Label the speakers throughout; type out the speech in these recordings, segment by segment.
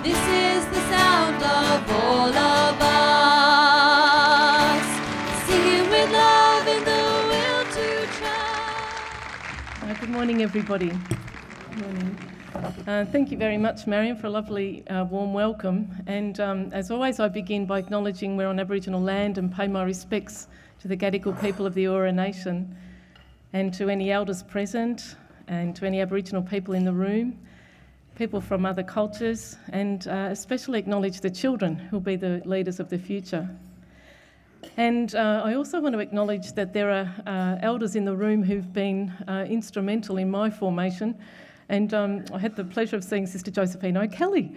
Speaker 1: This is the sound of all of us, singing with love in the will to try.
Speaker 2: Good morning, everybody. Good morning. Thank you very much, Marion, for a lovely warm welcome. And as always, I begin by acknowledging we're on Aboriginal land and pay my respects to the Gadigal people of the Eora Nation and to any elders present and to any Aboriginal people in the room, people from other cultures, and especially acknowledge the children who'll be the leaders of the future. And I also want to acknowledge that there are elders in the room who've been instrumental in my formation. And I had the pleasure of seeing Sister Josephine O'Kelly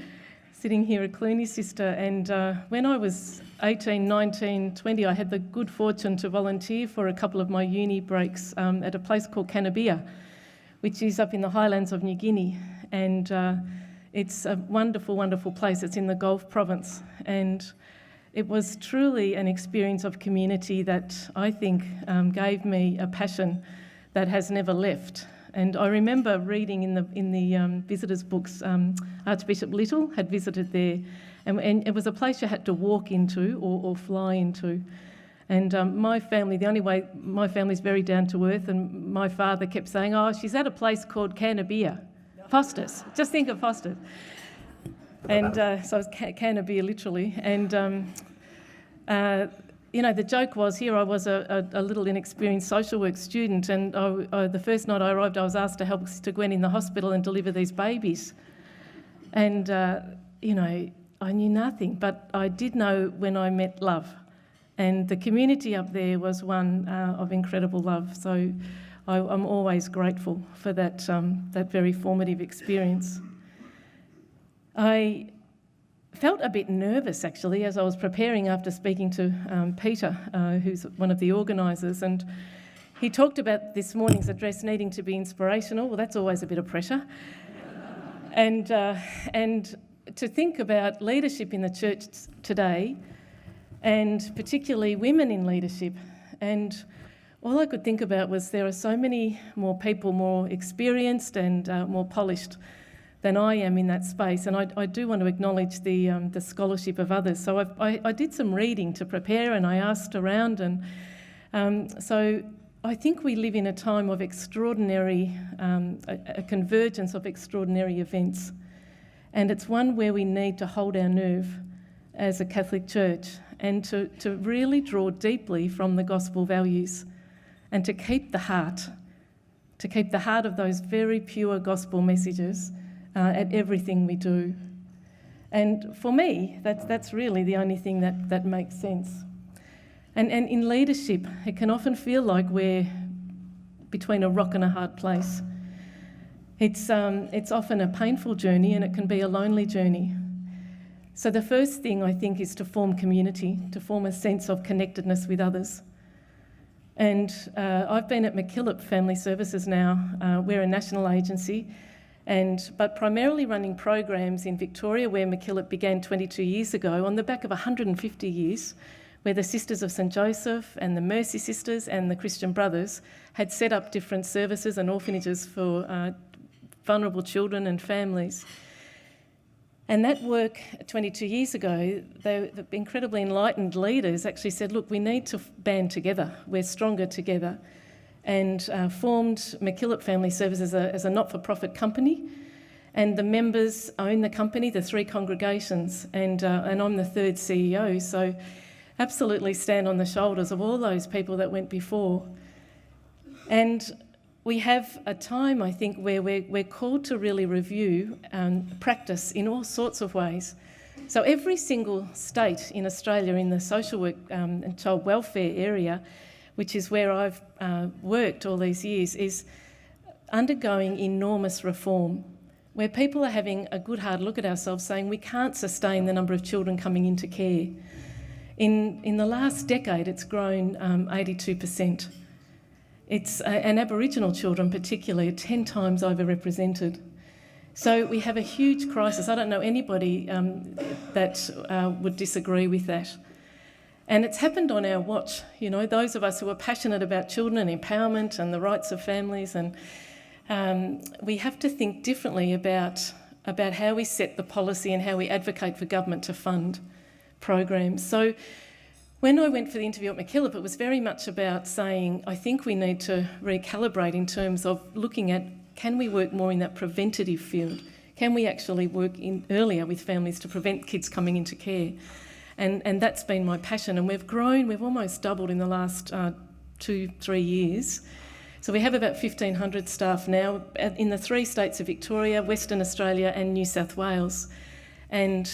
Speaker 2: sitting here, a Clooney sister. And when I was 18, 19, 20, I had the good fortune to volunteer for a couple of my uni breaks at a place called Canabia, which is up in the highlands of New Guinea. And it's a wonderful, wonderful place. It's in the Gulf province. And it was truly an experience of community that I think gave me a passion that has never left. And I remember reading in the visitors' books, Archbishop Little had visited there, and it was a place you had to walk into or fly into. And my family, the only way, my family's very down to earth, and my father kept saying, "Oh, she's at a place called Canabia, Foster's. Just think of Foster's." And so it was Canabia literally. And the joke was, here I was a little inexperienced social work student, and the first night I arrived, I was asked to help Sister Gwen in the hospital and deliver these babies. And, I knew nothing, but I did know when I met love. And the community up there was one of incredible love. So I'm always grateful for that very formative experience. I felt a bit nervous, actually, as I was preparing after speaking to Peter, who's one of the organisers, and he talked about this morning's address needing to be inspirational. Well, that's always a bit of pressure. And to think about leadership in the church today, and particularly women in leadership. And all I could think about was there are so many more people more experienced and more polished than I am in that space, and I do want to acknowledge the scholarship of others. So I did some reading to prepare, and I asked around, and so I think we live in a time of extraordinary, a convergence of extraordinary events, and it's one where we need to hold our nerve as a Catholic Church and to really draw deeply from the gospel values and to keep the heart of those very pure gospel messages at everything we do. And for me, that's really the only thing that makes sense. And in leadership, it can often feel like we're between a rock and a hard place. It's often a painful journey, and it can be a lonely journey. So the first thing, I think, is to form community, to form a sense of connectedness with others. And I've been at MacKillop Family Services now. We're a national agency, but primarily running programs in Victoria, where MacKillop began 22 years ago on the back of 150 years, where the Sisters of St Joseph and the Mercy Sisters and the Christian Brothers had set up different services and orphanages for vulnerable children and families. And that work 22 years ago, the incredibly enlightened leaders actually said, look, we need to band together, we're stronger together, and formed MacKillop Family Services as a not-for-profit company. And the members own the company, the three congregations, and I'm the third CEO, so absolutely stand on the shoulders of all those people that went before. And we have a time, I think, where we're called to really review practice in all sorts of ways. So every single state in Australia in the social work and child welfare area, which is where I've worked all these years, is undergoing enormous reform, where people are having a good hard look at ourselves, saying we can't sustain the number of children coming into care. In the last decade, it's grown 82%. And Aboriginal children particularly are 10 times overrepresented. So we have a huge crisis. I don't know anybody that would disagree with that. And it's happened on our watch, those of us who are passionate about children and empowerment and the rights of families. And we have to think differently about about how we set the policy and how we advocate for government to fund programs. So when I went for the interview at MacKillop, it was very much about saying, I think we need to recalibrate in terms of looking at, can we work more in that preventative field? Can we actually work in earlier with families to prevent kids coming into care? And that's been my passion. And we've grown, we've almost doubled in the last 2-3 years. So we have about 1,500 staff now in the 3 states of Victoria, Western Australia and New South Wales. And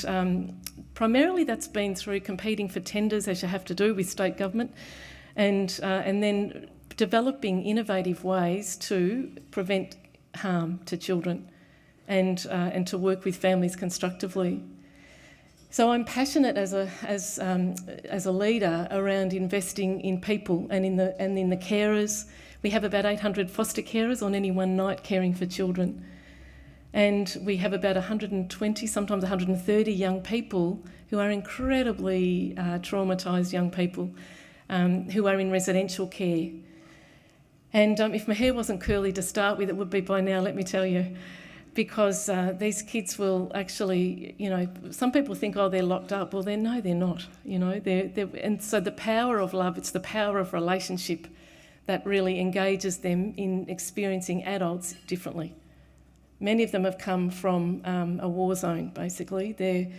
Speaker 2: primarily that's been through competing for tenders, as you have to do with state government, and then developing innovative ways to prevent harm to children and to work with families constructively. So I'm passionate as a leader around investing in people and in the carers. We have about 800 foster carers on any one night caring for children. And we have about 120, sometimes 130 young people who are incredibly traumatised young people who are in residential care. And if my hair wasn't curly to start with, it would be by now, let me tell you, because these kids will actually, some people think, oh, they're locked up. Well, they're not, and so the power of love, it's the power of relationship that really engages them in experiencing adults differently. Many of them have come from a war zone, basically.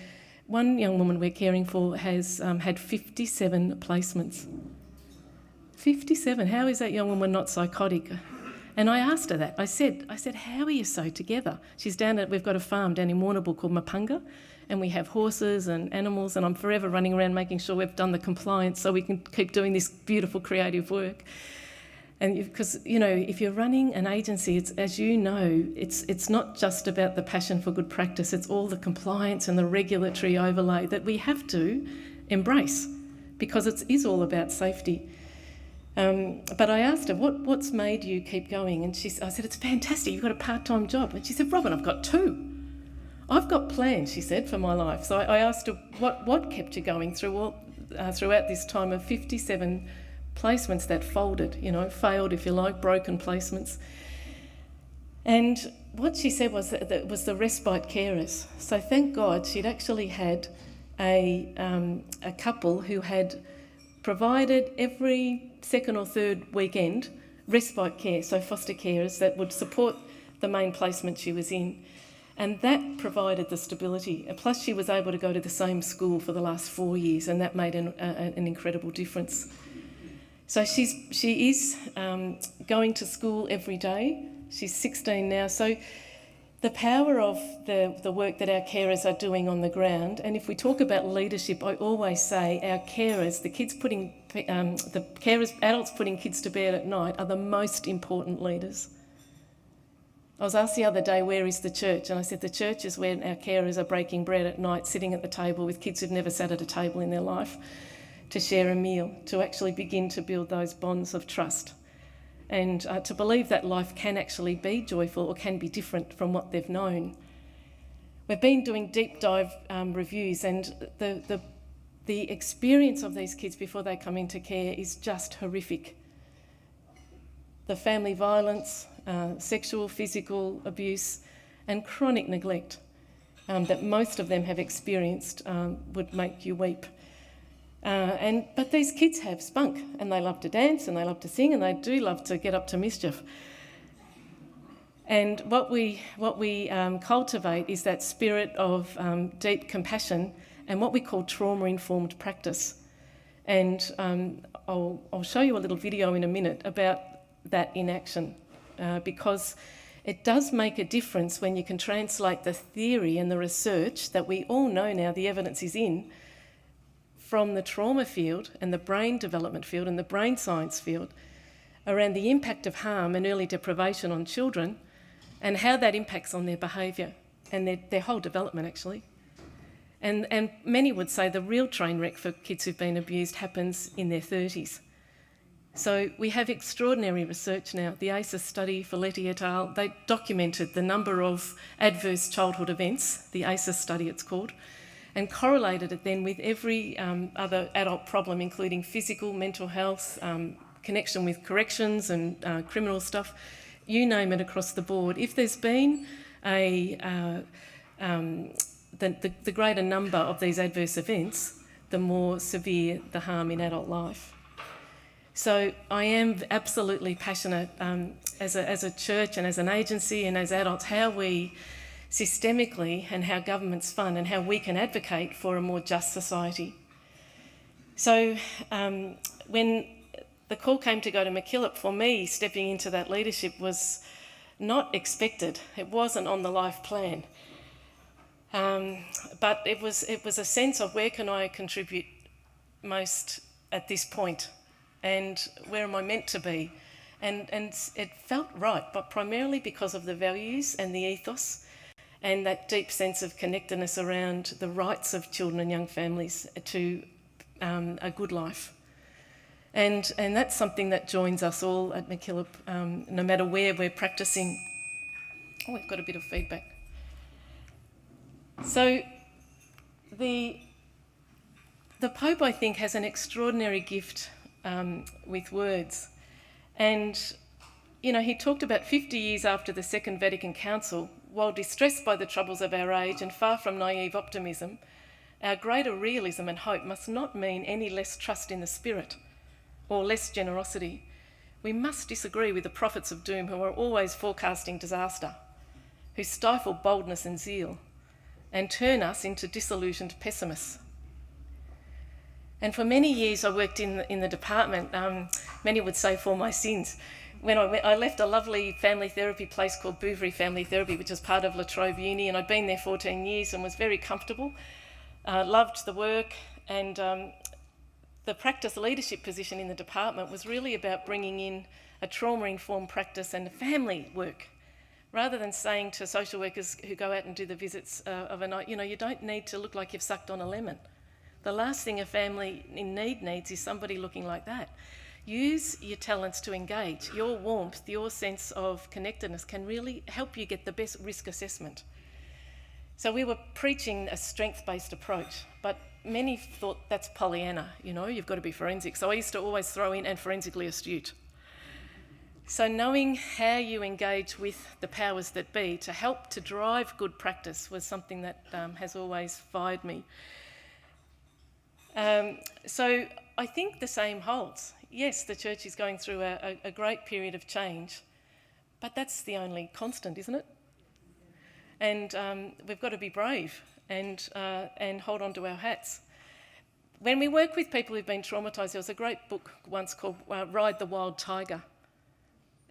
Speaker 2: One young woman we're caring for has had 57 placements. 57. How is that young woman not psychotic? And I asked her that. I said, how are you so together? She's we've got a farm down in Warrnambool called Mapunga, and we have horses and animals, and I'm forever running around making sure we've done the compliance so we can keep doing this beautiful creative work. And because, if you're running an agency, it's, as you know, it's not just about the passion for good practice, it's all the compliance and the regulatory overlay that we have to embrace, because it is all about safety. But I asked her, what's made you keep going? And I said, it's fantastic, you've got a part-time job. And she said, Robyn, I've got 2. I've got plans, she said, for my life. So I asked her, what kept you going throughout this time of 57 placements that folded, failed, if you like, broken placements. And what she said was that it was the respite carers. So thank God she'd actually had a couple who had provided every second or third weekend respite care, so foster carers that would support the main placement she was in. And that provided the stability. And plus she was able to go to the same school for the last 4 years, and that made an incredible difference. So she is going to school every day. She's 16 now. So the power of the work that our carers are doing on the ground, and if we talk about leadership, I always say our carers, adults putting kids to bed at night, are the most important leaders. I was asked the other day, where is the church? And I said, the church is where our carers are breaking bread at night, sitting at the table with kids who've never sat at a table in their life, to share a meal, to actually begin to build those bonds of trust, and to believe that life can actually be joyful or can be different from what they've known. We've been doing deep dive reviews, and the experience of these kids before they come into care is just horrific. The family violence, sexual, physical abuse and chronic neglect that most of them have experienced would make you weep. But these kids have spunk, and they love to dance and they love to sing and they do love to get up to mischief. And what we cultivate is that spirit of deep compassion and what we call trauma-informed practice. And I'll show you a little video in a minute about that in action, because it does make a difference when you can translate the theory and the research that we all know now the evidence is in, from the trauma field and the brain development field and the brain science field around the impact of harm and early deprivation on children and how that impacts on their behaviour and their whole development, actually. And many would say the real train wreck for kids who've been abused happens in their 30s. So we have extraordinary research now. The ACES study, Folletti et al., they documented the number of adverse childhood events, the ACES study it's called, and correlated it then with every other adult problem, including physical, mental health, connection with corrections and criminal stuff, you name it, across the board. If there's been a the greater number of these adverse events, the more severe the harm in adult life. So I am absolutely passionate as a church and as an agency and as adults how we systemically and how governments fund and how we can advocate for a more just society. So when the call came to go to MacKillop, for me, stepping into that leadership was not expected. It wasn't on the life plan. But it was a sense of where can I contribute most at this point and where am I meant to be? And it felt right, but primarily because of the values and the ethos and that deep sense of connectedness around the rights of children and young families to a good life. And that's something that joins us all at MacKillop, no matter where we're practising. Oh, we've got a bit of feedback. So the Pope, I think, has an extraordinary gift with words. And, you know, he talked about 50 years after the Second Vatican Council, while distressed by the troubles of our age and far from naive optimism, our greater realism and hope must not mean any less trust in the Spirit or less generosity. We must disagree with the prophets of doom who are always forecasting disaster, who stifle boldness and zeal and turn us into disillusioned pessimists. And for many years I worked in the department, many would say for my sins. When I left a lovely family therapy place called Bouverie Family Therapy, which was part of La Trobe Uni, and I'd been there 14 years and was very comfortable, loved the work, and the practice leadership position in the department was really about bringing in a trauma-informed practice and family work, rather than saying to social workers who go out and do the visits of a night, you know, you don't need to look like you've sucked on a lemon. The last thing a family in need needs is somebody looking like that. Use your talents to engage. Your warmth, your sense of connectedness can really help you get the best risk assessment. So we were preaching a strength-based approach, but many thought that's Pollyanna, you know, you've got to be forensic. So I used to always throw in and forensically astute. So knowing how you engage with the powers that be to help to drive good practice was something that has always fired me. So I think the same holds. Yes, the church is going through a great period of change, but that's the only constant, isn't it? And we've got to be brave and hold on to our hats. When we work with people who've been traumatised, there was a great book once called Ride the Wild Tiger.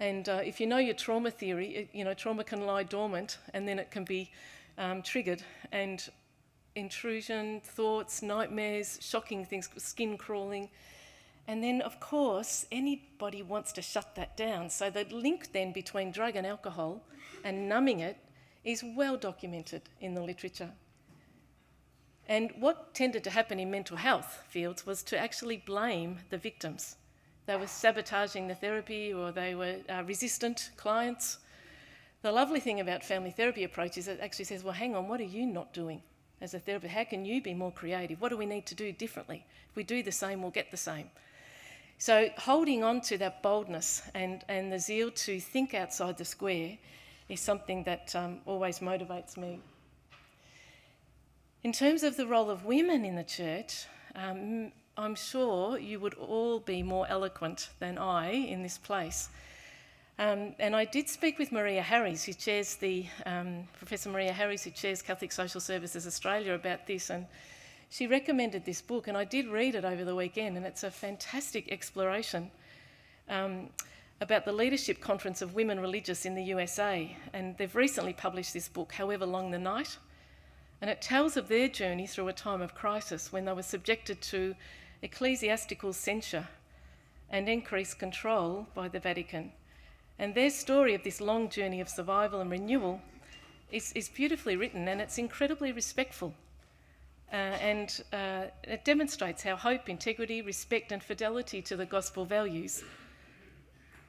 Speaker 2: And if you know your trauma theory, you know, trauma can lie dormant and then it can be triggered. And intrusion, thoughts, nightmares, shocking things, skin crawling. And then, of course, anybody wants to shut that down. So the link then between drug and alcohol and numbing it is well documented in the literature. And what tended to happen in mental health fields was to actually blame the victims. They were sabotaging the therapy or they were resistant clients. The lovely thing about family therapy approach is it actually says, well, hang on, what are you not doing as a therapist? How can you be more creative? What do we need to do differently? If we do the same, we'll get the same. So holding on to that boldness and the zeal to think outside the square is something that always motivates me. In terms of the role of women in the church, I'm sure you would all be more eloquent than I in this place. And I did speak with Maria Harries, who chairs Professor Maria Harries, who chairs Catholic Social Services Australia, about this, and she recommended this book, and I did read it over the weekend, and it's a fantastic exploration about the Leadership Conference of Women Religious in the USA, and they've recently published this book, However Long the Night, and it tells of their journey through a time of crisis when they were subjected to ecclesiastical censure and increased control by the Vatican. And their story of this long journey of survival and renewal is beautifully written, and it's incredibly respectful. And it demonstrates how hope, integrity, respect and fidelity to the gospel values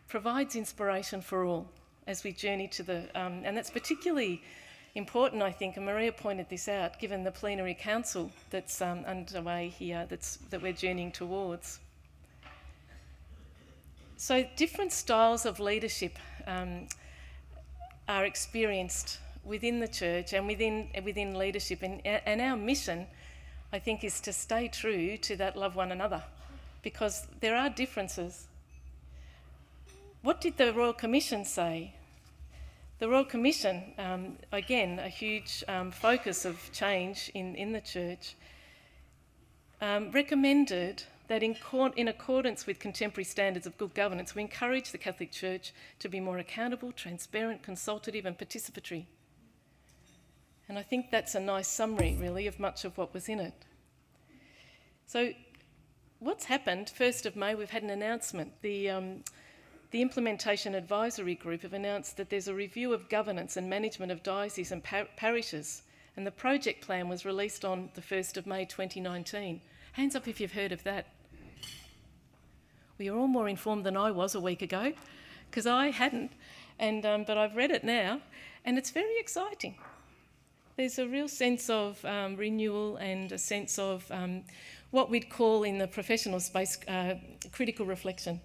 Speaker 2: provides inspiration for all as we journey to the... and that's particularly important, I think, and Maria pointed this out, given the plenary council that's underway here that we're journeying towards. So different styles of leadership are experienced within the church and within leadership. And our mission, I think, is to stay true to that love one another, because there are differences. What did the Royal Commission say? The Royal Commission, again, a huge focus of change in the church, recommended that in accordance with contemporary standards of good governance, we encourage the Catholic Church to be more accountable, transparent, consultative and participatory. And I think that's a nice summary, really, of much of what was in it. So what's happened, 1st of May, we've had an announcement. The Implementation Advisory Group have announced that there's a review of governance and management of dioceses and parishes, and the project plan was released on the 1st of May 2019. Hands up if you've heard of that. Well, you're all more informed than I was a week ago, because I hadn't, but I've read it now, and it's very exciting. There's a real sense of renewal and a sense of what we'd call in the professional space critical reflection.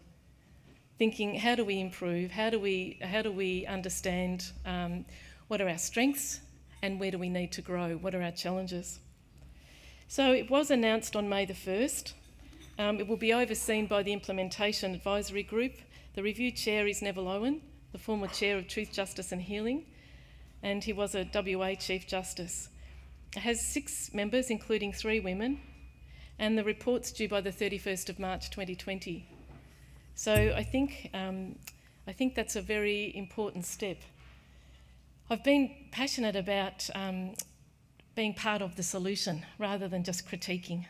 Speaker 2: Thinking, how do we improve? How do we understand what are our strengths and where do we need to grow? What are our challenges? So it was announced on May the 1st. It will be overseen by the Implementation Advisory Group. The review chair is Neville Owen, the former chair of Truth, Justice and Healing, and he was a WA Chief Justice. It has 6 members, including 3 women, and the report's due by the 31st of March 2020. So I think that's a very important step. I've been passionate about being part of the solution rather than just critiquing.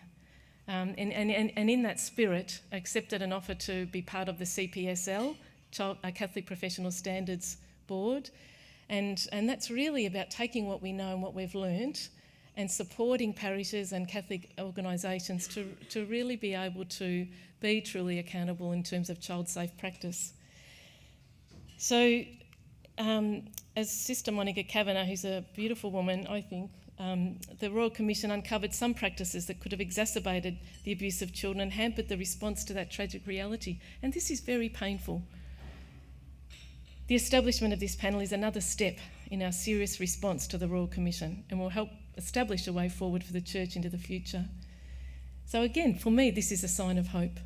Speaker 2: And in that spirit, I accepted an offer to be part of the CPSL, Catholic Professional Standards Board. And that's really about taking what we know and what we've learnt and supporting parishes and Catholic organisations to really be able to be truly accountable in terms of child-safe practice. So, as Sister Monica Kavanagh, who's a beautiful woman, I think, the Royal Commission uncovered some practices that could have exacerbated the abuse of children and hampered the response to that tragic reality. And this is very painful. The establishment of this panel is another step in our serious response to the Royal Commission and will help establish a way forward for the Church into the future. So again, for me, this is a sign of hope.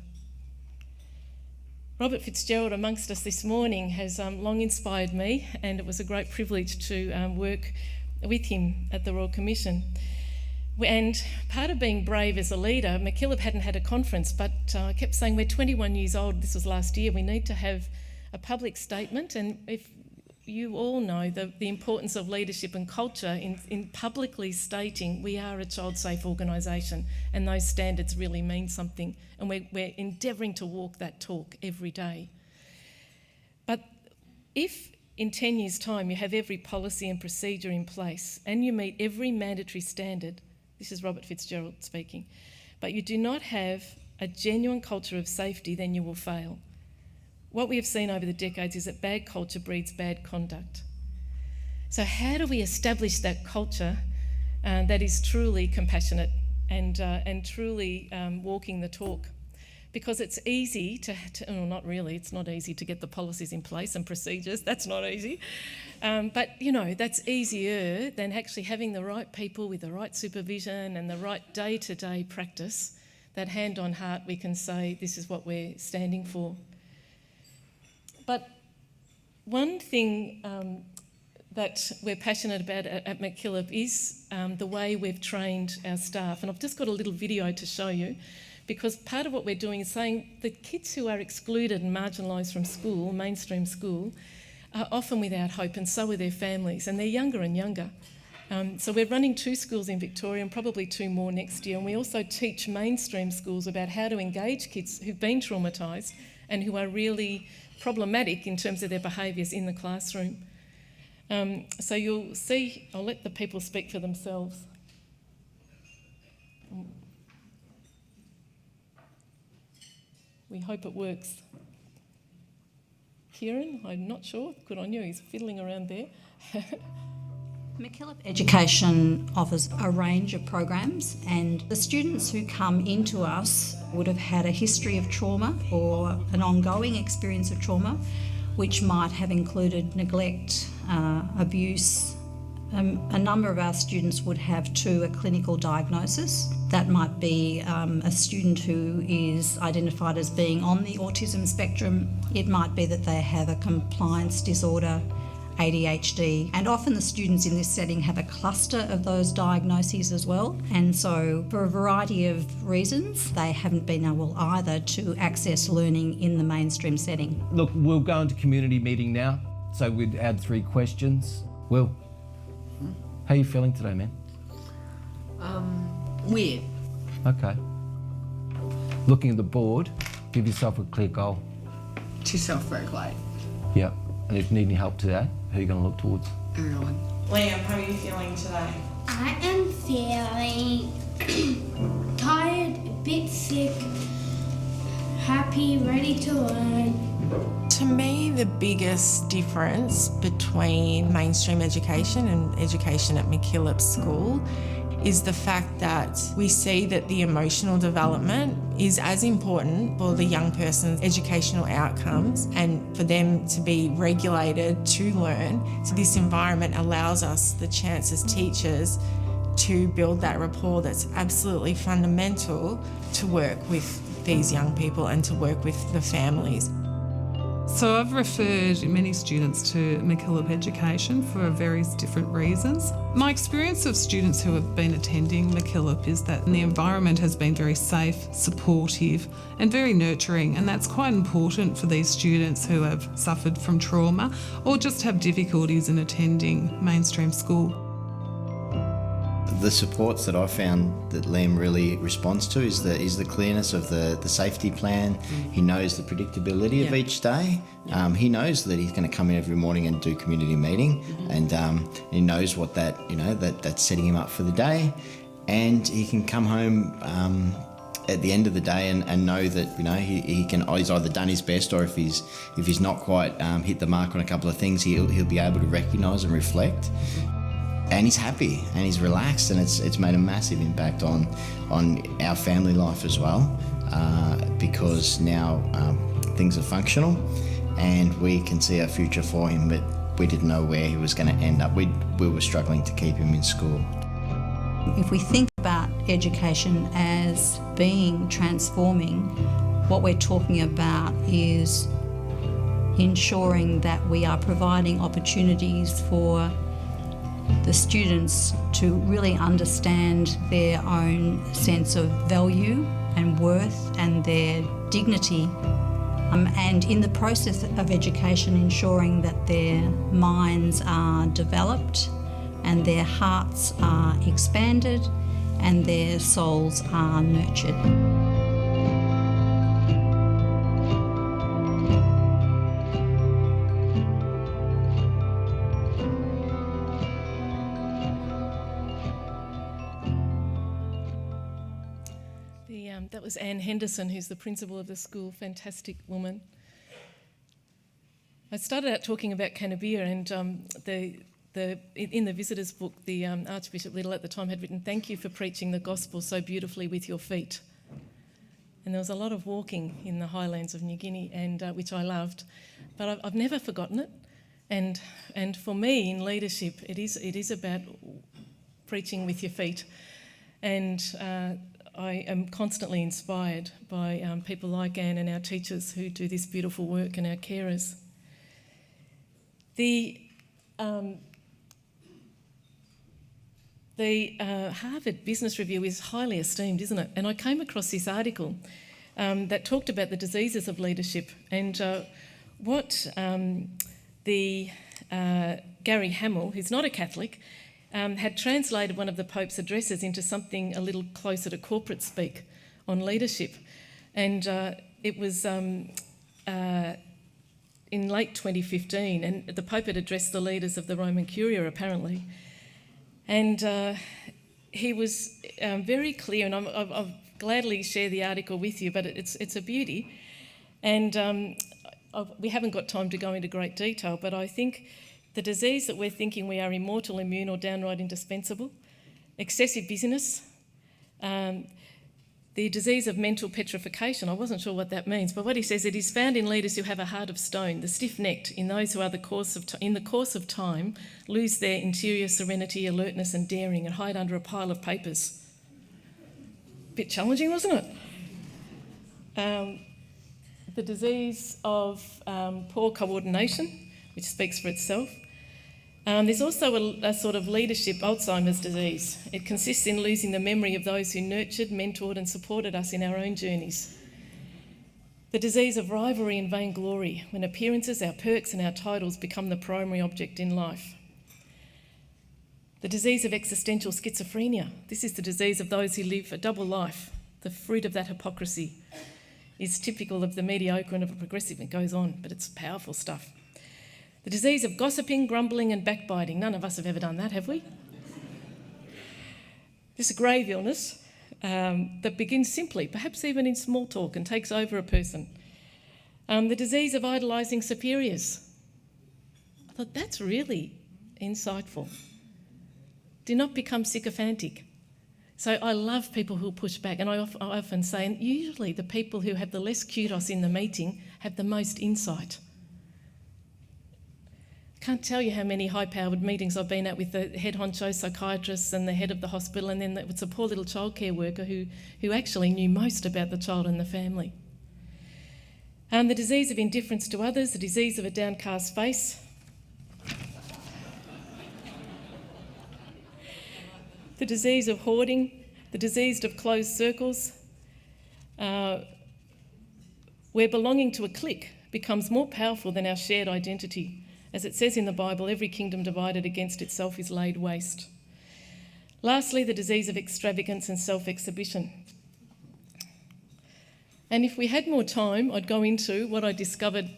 Speaker 2: Robert Fitzgerald amongst us this morning has long inspired me, and it was a great privilege to work with him at the Royal Commission. And part of being brave as a leader, MacKillop hadn't had a conference, but I kept saying, we're 21 years old, this was last year, we need to have a public statement. And if you all know the importance of leadership and culture in publicly stating we are a child-safe organisation and those standards really mean something, and we're endeavouring to walk that talk every day. But if in 10 years' time you have every policy and procedure in place and you meet every mandatory standard, this is Robert Fitzgerald speaking, but you do not have a genuine culture of safety, then you will fail. What we have seen over the decades is that bad culture breeds bad conduct. So how do we establish that culture that is truly compassionate and truly walking the talk? Because it's easy well, not really, it's not easy to get the policies in place and procedures, that's not easy. But, that's easier than actually having the right people with the right supervision and the right day-to-day practice, that hand on heart we can say this is what we're standing for. But one thing that we're passionate about at MacKillop is the way we've trained our staff. And I've just got a little video to show you, because part of what we're doing is saying the kids who are excluded and marginalised from school, mainstream school, are often without hope, and so are their families, and they're younger and younger. So we're running 2 schools in Victoria and probably 2 more next year. And we also teach mainstream schools about how to engage kids who've been traumatised and who are really problematic in terms of their behaviours in the classroom. So you'll see, I'll let the people speak for themselves. We hope it works. Kieran, I'm not sure. Good on you, he's fiddling around there.
Speaker 3: MacKillop Education offers a range of programs, and the students who come into us would have had a history of trauma or an ongoing experience of trauma, which might have included neglect, abuse, A number of our students would have a clinical diagnosis. That might be a student who is identified as being on the autism spectrum. It might be that they have a compliance disorder, ADHD, and often the students in this setting have a cluster of those diagnoses as well. And so for a variety of reasons, they haven't been able either to access learning in the mainstream setting.
Speaker 4: Look, we'll go into community meeting now. So we'd add 3 questions. Will, how are you feeling today, man?
Speaker 5: Weird.
Speaker 4: Okay. Looking at the board, give yourself a clear goal.
Speaker 5: To self-regulate.
Speaker 4: Yep. And if you need any help today, who are you going to look towards?
Speaker 5: Everyone.
Speaker 6: Liam, how are you feeling today?
Speaker 7: I am feeling tired, a bit sick, happy, ready to learn.
Speaker 6: To me, the biggest difference between mainstream education and education at MacKillop School is the fact that we see that the emotional development is as important for the young person's educational outcomes and for them to be regulated to learn. So this environment allows us the chance as teachers to build that rapport that's absolutely fundamental to work with these young people and to work with the families.
Speaker 8: So I've referred many students to MacKillop Education for various different reasons. My experience of students who have been attending MacKillop is that the environment has been very safe, supportive and very nurturing, and that's quite important for these students who have suffered from trauma or just have difficulties in attending mainstream school.
Speaker 9: The supports that I found that Liam really responds to is the clearness of the safety plan. He knows the predictability of each day. He knows that he's going to come in every morning and do community meeting, and he knows what that's setting him up for the day, and he can come home at the end of the day and know that he's either done his best, or if he's not quite hit the mark on a couple of things, he'll be able to recognise and reflect. And he's happy and he's relaxed, and it's made a massive impact on our family life as well, because now things are functional and we can see our future for him, but we didn't know where he was going to end up. We were struggling to keep him in school.
Speaker 3: If we think about education as being transforming, what we're talking about is ensuring that we are providing opportunities for the students to really understand their own sense of value and worth and their dignity, and in the process of education ensuring that their minds are developed and their hearts are expanded and their souls are nurtured.
Speaker 2: That was Anne Henderson, who's the principal of the school, fantastic woman. I started out talking about Canabia, and in the visitors book, the Archbishop Little at the time had written, "Thank you for preaching the gospel so beautifully with your feet." And there was a lot of walking in the highlands of New Guinea, and which I loved, but I've never forgotten it. And for me, in leadership, it is about preaching with your feet, and I am constantly inspired by people like Anne and our teachers who do this beautiful work, and our carers. The Harvard Business Review is highly esteemed, isn't it? And I came across this article that talked about the diseases of leadership, and what Gary Hamill, who's not a Catholic, had translated one of the Pope's addresses into something a little closer to corporate speak on leadership. And it was in late 2015, and the Pope had addressed the leaders of the Roman Curia, apparently. And he was very clear, and I'll gladly share the article with you, but it's a beauty. And we haven't got time to go into great detail, but I think the disease that we're thinking we are immortal, immune or downright indispensable, excessive busyness, The disease of mental petrification, I wasn't sure what that means, but what he says, it is found in leaders who have a heart of stone, the stiff-necked, in those who are in the course of time lose their interior serenity, alertness and daring and hide under a pile of papers. Bit challenging, wasn't it? The disease of poor coordination, which speaks for itself. There's also a sort of leadership Alzheimer's disease. It consists in losing the memory of those who nurtured, mentored and supported us in our own journeys. The disease of rivalry and vainglory, when appearances, our perks and our titles become the primary object in life. The disease of existential schizophrenia. This is the disease of those who live a double life. The fruit of that hypocrisy is typical of the mediocre and of a progressive. It goes on, but it's powerful stuff. The disease of gossiping, grumbling and backbiting. None of us have ever done that, have we? This is a grave illness that begins simply, perhaps even in small talk, and takes over a person. The disease of idolising superiors. I thought, that's really insightful. Do not become sycophantic. So I love people who push back, and I often say, and usually the people who have the less kudos in the meeting have the most insight. Can't tell you how many high-powered meetings I've been at with the head honcho psychiatrists and the head of the hospital, and then it's a poor little childcare worker who actually knew most about the child and the family. The disease of indifference to others, the disease of a downcast face. The disease of hoarding, the disease of closed circles, where belonging to a clique becomes more powerful than our shared identity. As it says in the Bible, every kingdom divided against itself is laid waste. Lastly, the disease of extravagance and self-exhibition. And if we had more time, I'd go into what I discovered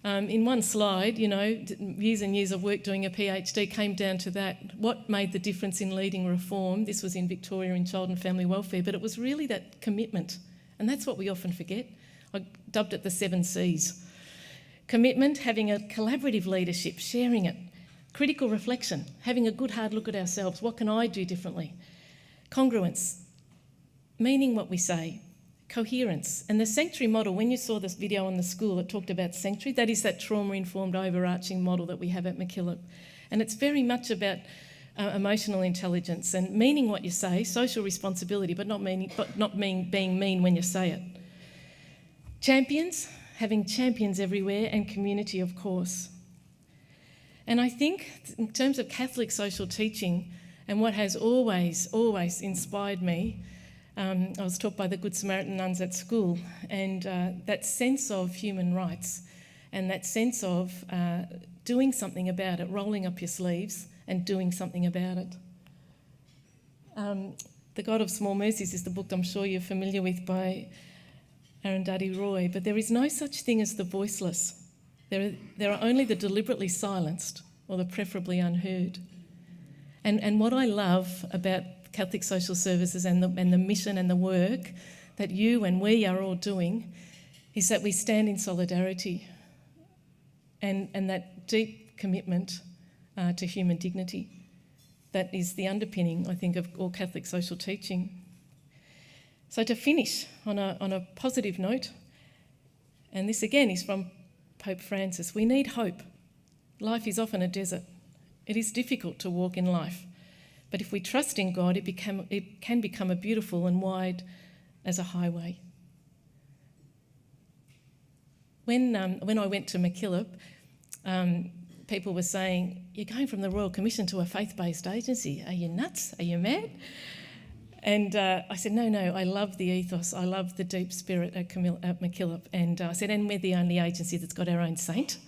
Speaker 2: in one slide. You know, years and years of work doing a PhD came down to that. What made the difference in leading reform? This was in Victoria in child and family welfare, but it was really that commitment. And that's what we often forget. I dubbed it the 7 C's. Commitment, having a collaborative leadership, sharing it. Critical reflection, having a good hard look at ourselves. What can I do differently? Congruence, meaning what we say. Coherence. And the sanctuary model, when you saw this video on the school, it talked about sanctuary. That is that trauma-informed overarching model that we have at MacKillop. And it's very much about emotional intelligence and meaning what you say, social responsibility, but not being mean when you say it. Champions, having champions everywhere, and community, of course. And I think in terms of Catholic social teaching and what has always inspired me, I was taught by the Good Samaritan nuns at school, and that sense of human rights and that sense of doing something about it, rolling up your sleeves and doing something about it. The God of Small Mercies is the book I'm sure you're familiar with by Arundhati Roy, but there is no such thing as the voiceless. There are only the deliberately silenced or the preferably unheard. And what I love about Catholic Social Services and the mission and the work that you and we are all doing is that we stand in solidarity and that deep commitment to human dignity. That is the underpinning, I think, of all Catholic social teaching. So to finish on a positive note, and this again is from Pope Francis, we need hope. Life is often a desert. It is difficult to walk in life, but if we trust in God, it can become a beautiful and wide as a highway. When I went to MacKillop, people were saying, "You're going from the Royal Commission to a faith-based agency. Are you nuts? Are you mad?" And I said, no, I love the ethos. I love the deep spirit at MacKillop. And I said, and we're the only agency that's got our own saint.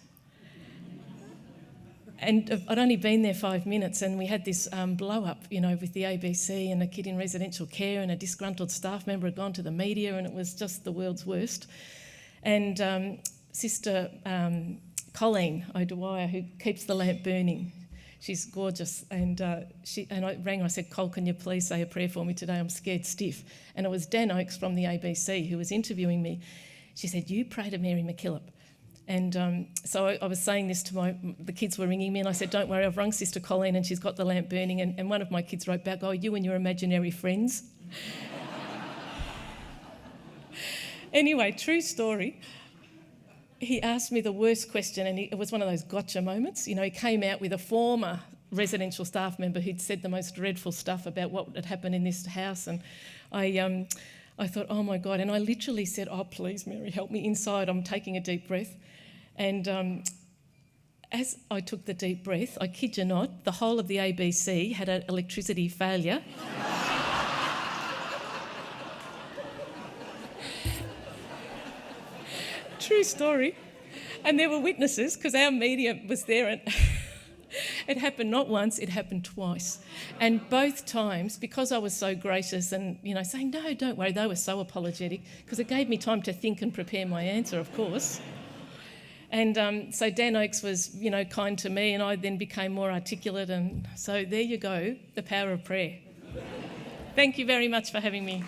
Speaker 2: And I'd only been there 5 minutes, and we had this blow-up, with the ABC and a kid in residential care, and a disgruntled staff member had gone to the media, and it was just the world's worst. And Sister Colleen O'Dwyer, who keeps the lamp burning, she's gorgeous, and I rang her. I said, "Col, can you please say a prayer for me today? I'm scared stiff." And it was Dan Oakes from the ABC who was interviewing me. She said, "You pray to Mary MacKillop." And so I was saying this to the kids were ringing me, and I said, "Don't worry, I've rung Sister Colleen and she's got the lamp burning." And one of my kids wrote back, "Oh, you and your imaginary friends." Anyway, true story. He asked me the worst question, and it was one of those gotcha moments. You know, he came out with a former residential staff member who'd said the most dreadful stuff about what had happened in this house, and I thought, oh my God, and I literally said, oh, please, Mary, help me inside. I'm taking a deep breath. And as I took the deep breath, I kid you not, the whole of the ABC had an electricity failure. True story. And there were witnesses because our media was there, and it happened not once, it happened twice. And both times, because I was so gracious and, you know, saying, no, don't worry, they were so apologetic, because it gave me time to think and prepare my answer, of course. And so Dan Oakes was, you know, kind to me, and I then became more articulate. And so there you go, the power of prayer. Thank you very much for having me.